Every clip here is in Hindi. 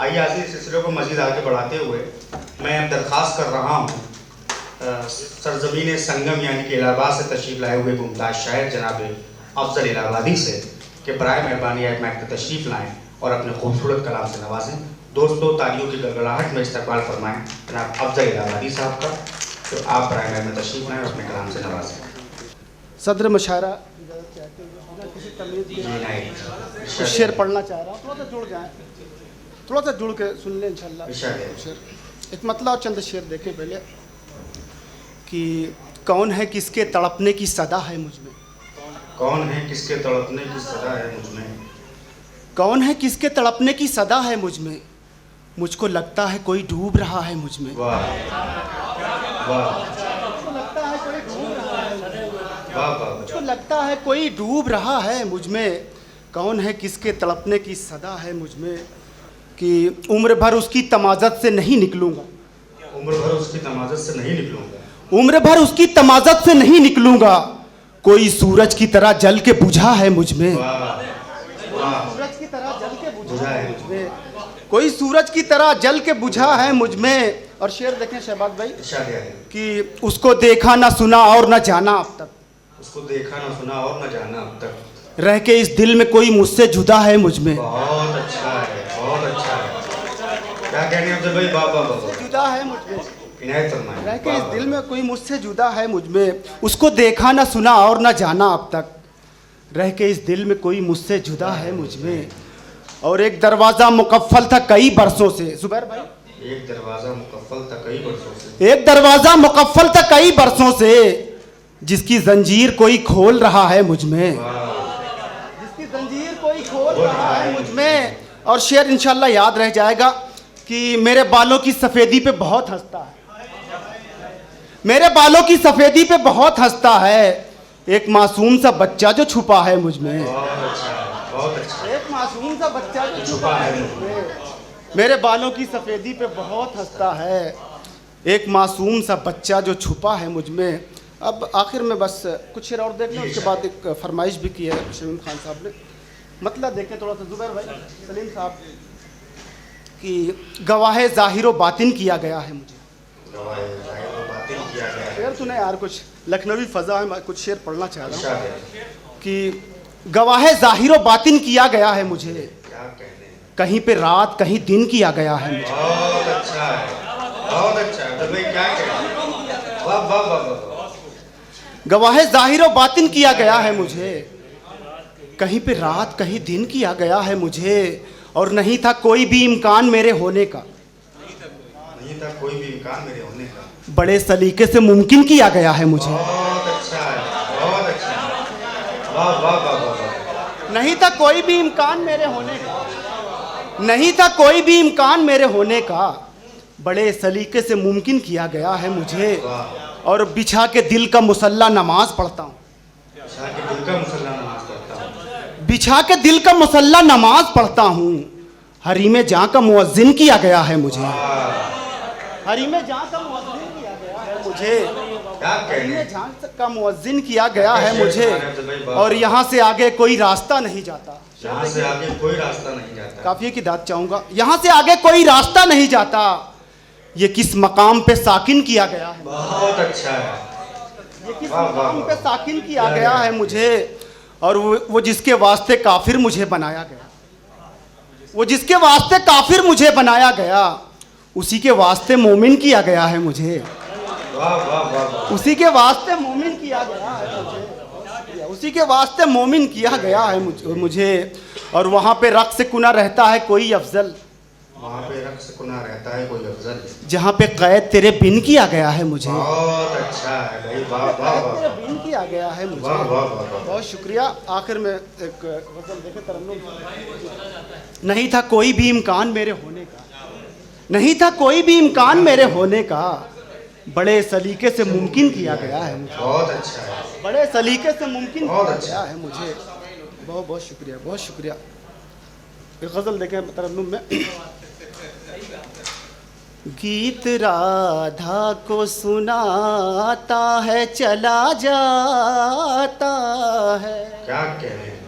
आइए आज इस सिलसिले को मज़ीद आगे बढ़ाते हुए मैं अब दरख्वास्त कर रहा हूँ सरजमीन संगम यानी कि इलाहाबाद से तशरीफ़ लाए हुए मुमताज़ शायर जनाब अफजल इलाहाबादी से कि बराए मेहरबानी आए मैक में तशरीफ़ लाएँ और अपने खूबसूरत कलाम से नवाजें। दोस्तों तालियों की गड़गड़ाहट में इस्तकबाल फरमाएँ जनाब अफजल इलाहाबादी साहब का, तो आप बराए मेहर में तशरीफ़ लाएँ और अपने कलाम से नवाजें। सदर मुशायरा किसी तमीज़ शेर पढ़ना चाह रहा हूँ, थोड़ा सा जुड़ जाए, थोड़ा सा जुड़ के सुन लें इंशाल्लाह। शेर एक मतलब और चंद शेर देखें पहले कि कौन है किसके तड़पने की सदा है मुझ में, कौन है किसके तड़पने की सदा है मुझ में, कौन है किसके तड़पने की सदा है मुझ में, मुझको लगता है कोई डूब रहा है मुझ में। वाह वाह मुझको लगता है कोई डूब रहा है मुझ में, कौन है किसके तड़पने की सदा है मुझ में, कि उम्र भर उसकी तमाज़त से नहीं निकलूँगा, उम्र भर उसकी तमाज़त से नहीं निकलूँगा, उम्र भर उसकी तमाज़त से नहीं निकलूँगा, कोई सूरज की तरह जल के बुझा है मुझ में। सूरज की तरह जल के बुझा है मुझ में, कोई सूरज की तरह जल के बुझा है मुझ में। और शेर देखें शहबाज भाई कि उसको देखा ना सुना और ना जाना अब तक, उसको देखा ना सुना और ना जाना अब तक, रह के इस दिल में कोई मुझसे जुदा है मुझ में। बहुत अच्छा है, बहुत अच्छा है। क्या कहने हैं अफजल भाई? बाबा जुदा है मुझ में, इनायत फरमाएं। रह के इस दिल में कोई मुझसे जुदा है मुझ में, उसको देखा ना सुना और ना जाना अब तक, रह के इस दिल में कोई मुझसे जुदा है मुझ में। और एक दरवाज़ा मुकफ्फल था कई बरसों से, जुबैर भाई एक दरवाज़ा मुकफ्फल था कई बरसों से, एक दरवाज़ा मुकफ्फल था कई बरसों से, जिसकी जंजीर कोई खोल रहा है मुझ में, जिसकी जंजीर कोई खोल रहा है मुझ में। और शेर इंशाल्लाह याद रह जाएगा कि मेरे बालों की सफ़ेदी पे बहुत हंसता है, मेरे बालों की सफ़ेदी पे बहुत हंसता है, एक मासूम सा बच्चा जो छुपा है मुझ में। बहुत अच्छा है, बहुत अच्छा। एक मासूम सा बच्चा जो छुपा है मुझ में, मेरे बालों की सफ़ेदी पे बहुत हंसता है, एक मासूम सा बच्चा जो छुपा है मुझ में। अब आखिर में बस कुछ शेर और देख लें, उसके बाद एक फरमाइश भी की है शमीम खान साहब ने, मतलब देखें थोड़ा सा जुबैर भाई सलीम साहब कि गवाह ज़ाहिर बातिन किया गया है मुझे। शेर सुने यार, कुछ लखनवी फ़ज़ा है, कुछ शेर पढ़ना चाह रहा हूँ कि गवाह ज़ाहिर बातिन किया गया है मुझे, कहीं पे रात कहीं दिन किया गया है मुझे। बहुत अच्छा है, बहुत अच्छा है। तो भाई क्या कहें? वाह वाह वाह वाह। गवाह ज़ाहिर बातिन किया गया है मुझे, कहीं पे रात कहीं दिन किया गया है मुझे, और नहीं था कोई भी इम्कान मेरे होने का, नहीं था कोई भी इम्कान मेरे होने का, बड़े सलीके से मुमकिन किया गया है मुझे। बहुत अच्छा है, बहुत अच्छा है। वाह वाह वाह वाह। नहीं था कोई भी इम्कान मेरे होने का, नहीं था कोई भी इम्कान मेरे होने का, बड़े सलीके से मुमकिन किया गया है मुझे। और बिछा के दिल का मुसल्ला नमाज पढ़ता हूँ, बिछा के दिल का मुसल्ला नमाज पढ़ता हूँ, बिछा के दिल का मुसल्ला नमाज पढ़ता हूँ, हरीमे जहाँ का मुअज्जिन किया गया है मुझे, हरीमे जहाँ का मुअज्जिन किया गया है मुझे, हरीमे जहाँ का मुअज्जिन किया गया है मुझे। और यहाँ से आगे कोई रास्ता नहीं जाता, यहाँ से आगे कोई रास्ता नहीं जाता। काफिये की दाद चाहूँगा, यहाँ से आगे कोई रास्ता नहीं जाता, ये किस मकाम पे साकिन किया गया है, बहुत अच्छा है, ये किस मकाम पे साकिन किया गया है मुझे। और वो जिसके वास्ते काफिर मुझे बनाया गया, वो जिसके वास्ते काफिर मुझे बनाया गया, उसी के वास्ते मोमिन किया गया है मुझे, वाह वाह वाह। उसी के वास्ते मोमिन किया गया है मुझे, उसी के वास्ते मोमिन किया गया है मुझे। और वहाँ पे रक्स कुना रहता है कोई अफजल, वहाँ पे रक्स कुना रहता है कोई अफजल, जहाँ पे कैद तेरे बिन किया गया है मुझे। बहुत अच्छा है भाई, वाह वाह वाह। तेरे बिन किया गया है मुझे, वाह वाह वाह। बहुत शुक्रिया। आखिर में एक गज़ल देखे तरन्नुम, नहीं था कोई भी इम्कान मेरे होने का, नहीं था कोई भी इम्कान मेरे होने का, बड़े सलीके से मुमकिन किया गया है मुझे, बहुत अच्छा है, बड़े सलीके से मुमकिन बहुत किया अच्छा गया है मुझे। बहुत बहुत शुक्रिया, बहुत शुक्रिया। एक गज़ल देखें तरन्नुम में, गीत राधा को सुनाता है चला जाता है, क्या कह रहे हैं?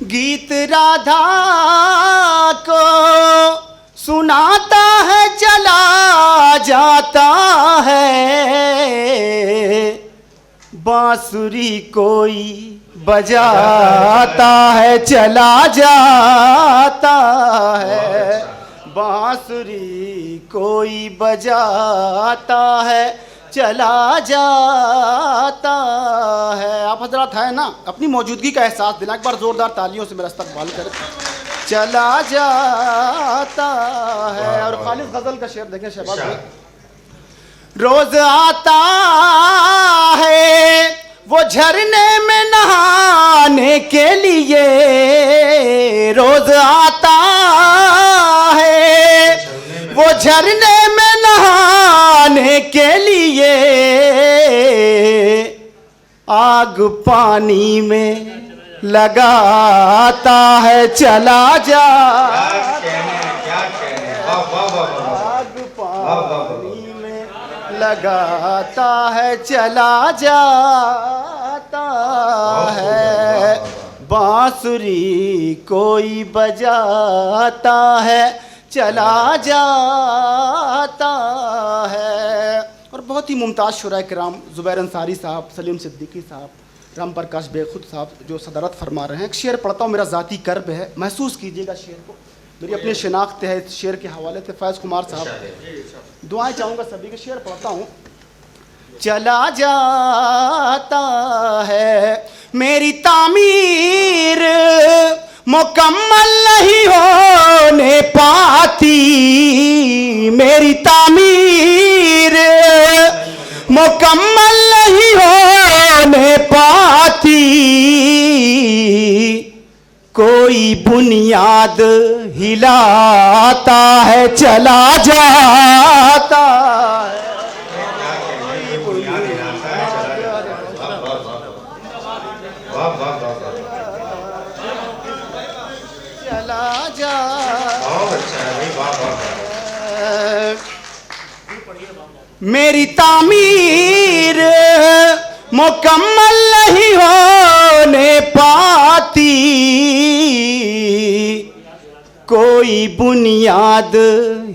गीत राधा को सुनाता है चला जाता है, बांसुरी कोई बजाता है चला जाता है, बांसुरी कोई बजाता है चला जाता है। आप हजरात हैं ना, अपनी मौजूदगी का एहसास दिला, एक बार जोरदार तालियों से मेरा इस्तकबाल करें। चला जाता है। और खालिद गजल का शेर देखें शहबाज भाई। रोज आता है वो झरने में नहाने के लिए, रोज आता है वो झरने में नहाने के लिए, आग पानी में लगाता है चला जा, आग पानी में लगाता है चला जाता है, बांसुरी कोई बजाता है चला जाता है। और बहुत ही मुमताज़ शुरा किराम ज़ुबैर अंसारी साहब, सलीम सिद्दीकी साहब, राम प्रकाश बेखुद साहब जो सदरत फरमा रहे हैं। एक शेर पढ़ता हूँ, मेरा ज़ाती कर्ब है, महसूस कीजिएगा शेर को, मेरी अपनी शिनाख्त है इस शेर के हवाले से। फैज़ कुमार साहब, दुआएं चाहूँगा सभी के। शेर पढ़ता हूँ। चला जाता है मेरी तामीर मुकम्मल नहीं होने पाती, मेरी तामीर मुकम्मल नहीं होने पाती, कोई बुनियाद हिलाता है चला जाता है, चला जा। मेरी तामीर मुकम्मल नहीं होने पाती, कोई बुनियाद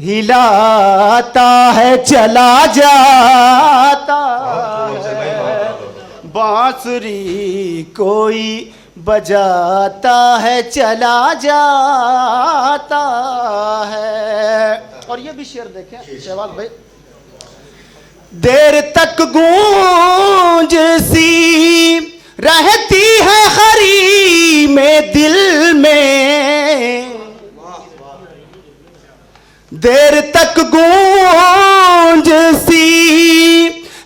हिलाता है चला जाता है, बांसुरी कोई बजाता है चला जाता है। और ये भी शेर देखें शहबाज भाई। देर तक गूंज सी रहती है खरी में दिल में, देर तक गूंज सी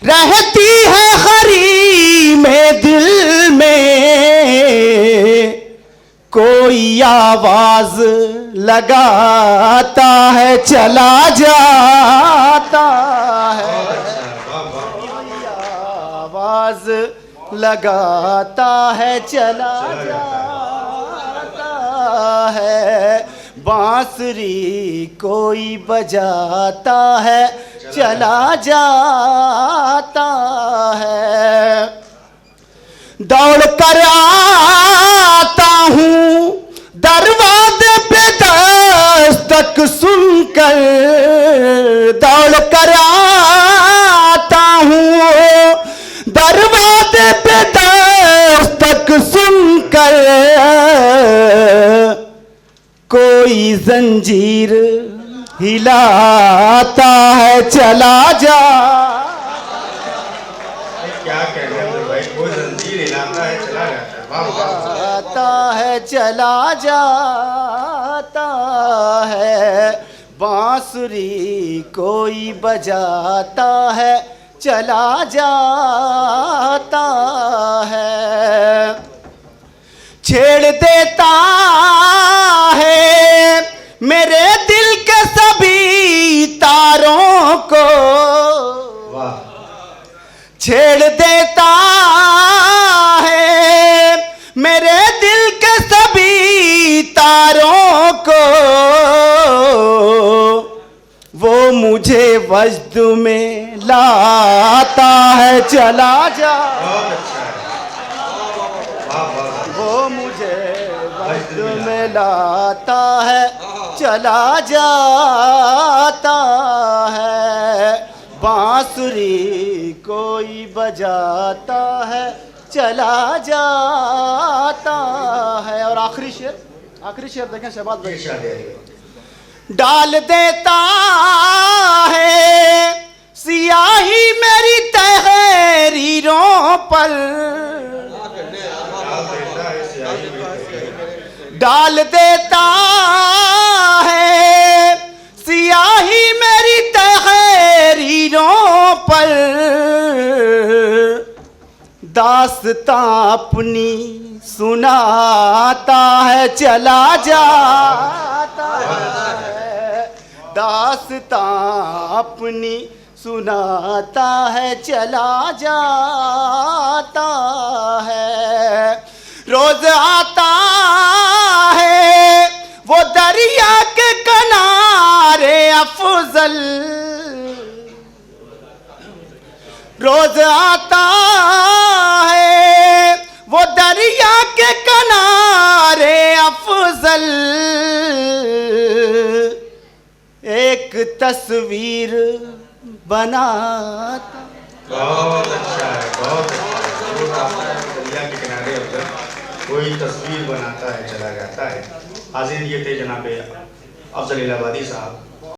रहती है खरी में दिल में, कोई आवाज लगाता है चला जाता है, आवाज लगाता है चला जाता है, बांसुरी कोई बजाता है चला जाता है। दौड़ कर आता हूँ दरवाजे पे दस्तक सुनकर, दौड़ कर आता हूँ दरवाजे पे दस्तक सुनकर, कोई जंजीर हिलाता है चला जा। क्या कहने भाई, कोई जंजीर हिलाता है चला जाता है चला जाता है, बांसुरी कोई बजाता है चला जाता है, छेड़ देता है मेरे दिल के सभी तारों को, छेड़ देता है मेरे दिल के सभी तारों को, वो मुझे वजद में लाता है चला जा, वो मुझे वजद में बतलाता है चला जाता है, बांसुरी कोई बजाता है चला जाता है। और आखिरी शेर देखें शहबाज भाई। इरशाद है। डाल देता है सियाही मेरी तहरीरों पर, डाल देता है सियाही मेरी तहरीरों पर, दास्तां अपनी सुनाता है चला जाता है, दास्तां अपनी सुनाता है चला जाता है। रोज आता है वो दरिया के किनारे अफजल, रोज आता है वो दरिया के किनारे अफजल, एक तस्वीर बनाता। बहुत अच्छा है, बहुत अच्छा। दरिया के किनारे अफजल कोई तस्वीर बनाता है चला जाता है। हाजिर ये थे जनाब अफजल इलाहाबादी साहब।